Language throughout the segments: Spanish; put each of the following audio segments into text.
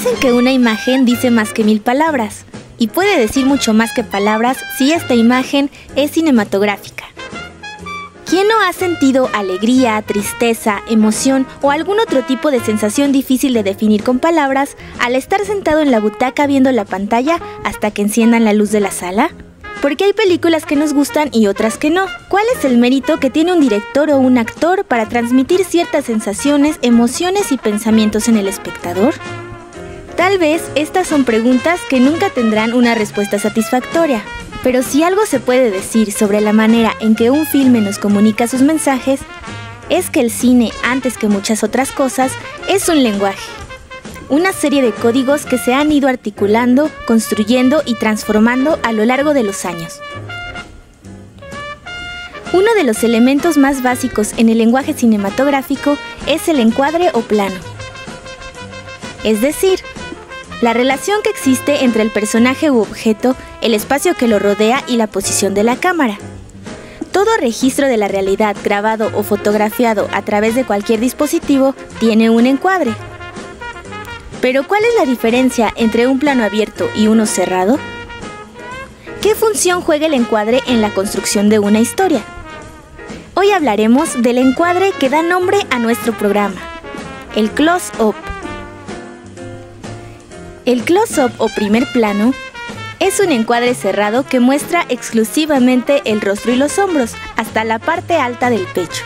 Dicen que una imagen dice más que 1000 palabras, y puede decir mucho más que palabras si esta imagen es cinematográfica. ¿Quién no ha sentido alegría, tristeza, emoción o algún otro tipo de sensación difícil de definir con palabras al estar sentado en la butaca viendo la pantalla hasta que enciendan la luz de la sala? Porque hay películas que nos gustan y otras que no. ¿Cuál es el mérito que tiene un director o un actor para transmitir ciertas sensaciones, emociones y pensamientos en el espectador? Tal vez estas son preguntas que nunca tendrán una respuesta satisfactoria. Pero si algo se puede decir sobre la manera en que un filme nos comunica sus mensajes, es que el cine, antes que muchas otras cosas, es un lenguaje. Una serie de códigos que se han ido articulando, construyendo y transformando a lo largo de los años. Uno de los elementos más básicos en el lenguaje cinematográfico es el encuadre o plano. Es decir, la relación que existe entre el personaje u objeto, el espacio que lo rodea y la posición de la cámara. Todo registro de la realidad grabado o fotografiado a través de cualquier dispositivo tiene un encuadre. Pero ¿cuál es la diferencia entre un plano abierto y uno cerrado? ¿Qué función juega el encuadre en la construcción de una historia? Hoy hablaremos del encuadre que da nombre a nuestro programa, el close-up. El close-up o primer plano es un encuadre cerrado que muestra exclusivamente el rostro y los hombros hasta la parte alta del pecho.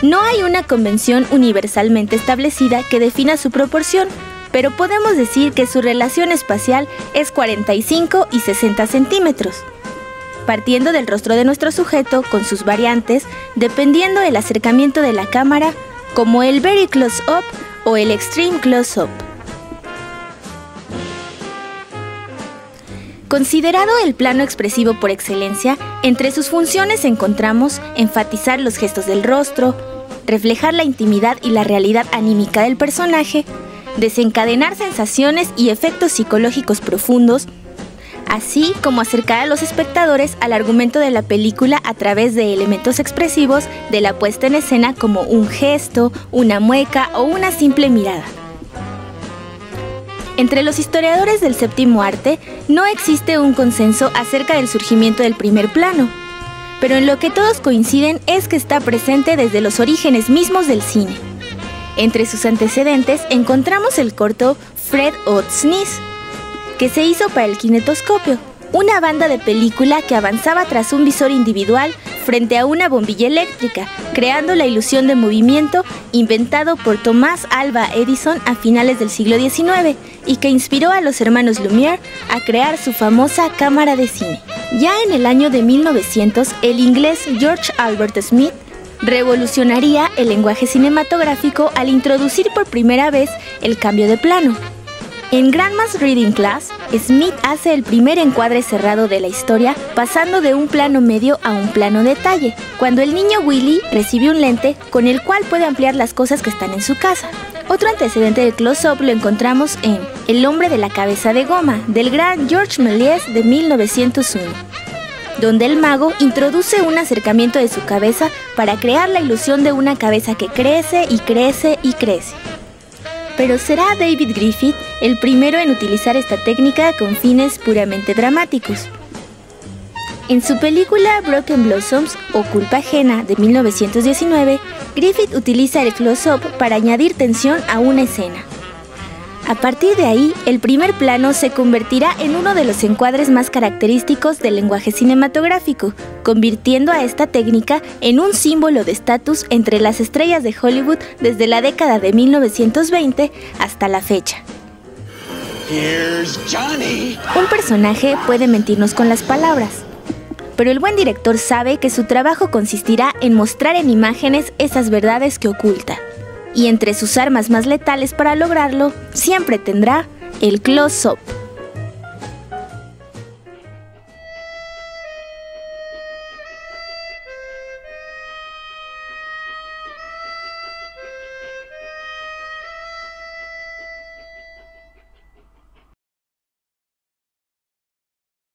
No hay una convención universalmente establecida que defina su proporción, pero podemos decir que su relación espacial es 45 y 60 centímetros, partiendo del rostro de nuestro sujeto con sus variantes, dependiendo del acercamiento de la cámara, como el Very Close-Up o el Extreme Close-Up. Considerado el plano expresivo por excelencia, entre sus funciones encontramos enfatizar los gestos del rostro, reflejar la intimidad y la realidad anímica del personaje, desencadenar sensaciones y efectos psicológicos profundos, así como acercar a los espectadores al argumento de la película a través de elementos expresivos de la puesta en escena como un gesto, una mueca o una simple mirada. Entre los historiadores del séptimo arte no existe un consenso acerca del surgimiento del primer plano, pero en lo que todos coinciden es que está presente desde los orígenes mismos del cine. Entre sus antecedentes encontramos el corto Fred Odd Sneeze, que se hizo para el kinetoscopio, una banda de película que avanzaba tras un visor individual frente a una bombilla eléctrica, creando la ilusión de movimiento inventado por Thomas Alva Edison a finales del siglo XIX y que inspiró a los hermanos Lumière a crear su famosa cámara de cine. Ya en el año de 1900, el inglés George Albert Smith revolucionaría el lenguaje cinematográfico al introducir por primera vez el cambio de plano. En Grandma's Reading Class, Smith hace el primer encuadre cerrado de la historia, pasando de un plano medio a un plano detalle, cuando el niño Willy recibe un lente con el cual puede ampliar las cosas que están en su casa. Otro antecedente del close-up lo encontramos en El hombre de la cabeza de goma, del gran Georges Méliès de 1901, donde el mago introduce un acercamiento de su cabeza para crear la ilusión de una cabeza que crece y crece y crece. Pero será David Griffith el primero en utilizar esta técnica con fines puramente dramáticos. En su película Broken Blossoms o Culpa Ajena de 1919, Griffith utiliza el close-up para añadir tensión a una escena. A partir de ahí, el primer plano se convertirá en uno de los encuadres más característicos del lenguaje cinematográfico, convirtiendo a esta técnica en un símbolo de estatus entre las estrellas de Hollywood desde la década de 1920 hasta la fecha. Here's Johnny. Un personaje puede mentirnos con las palabras, pero el buen director sabe que su trabajo consistirá en mostrar en imágenes esas verdades que oculta. Y entre sus armas más letales para lograrlo, siempre tendrá el close-up.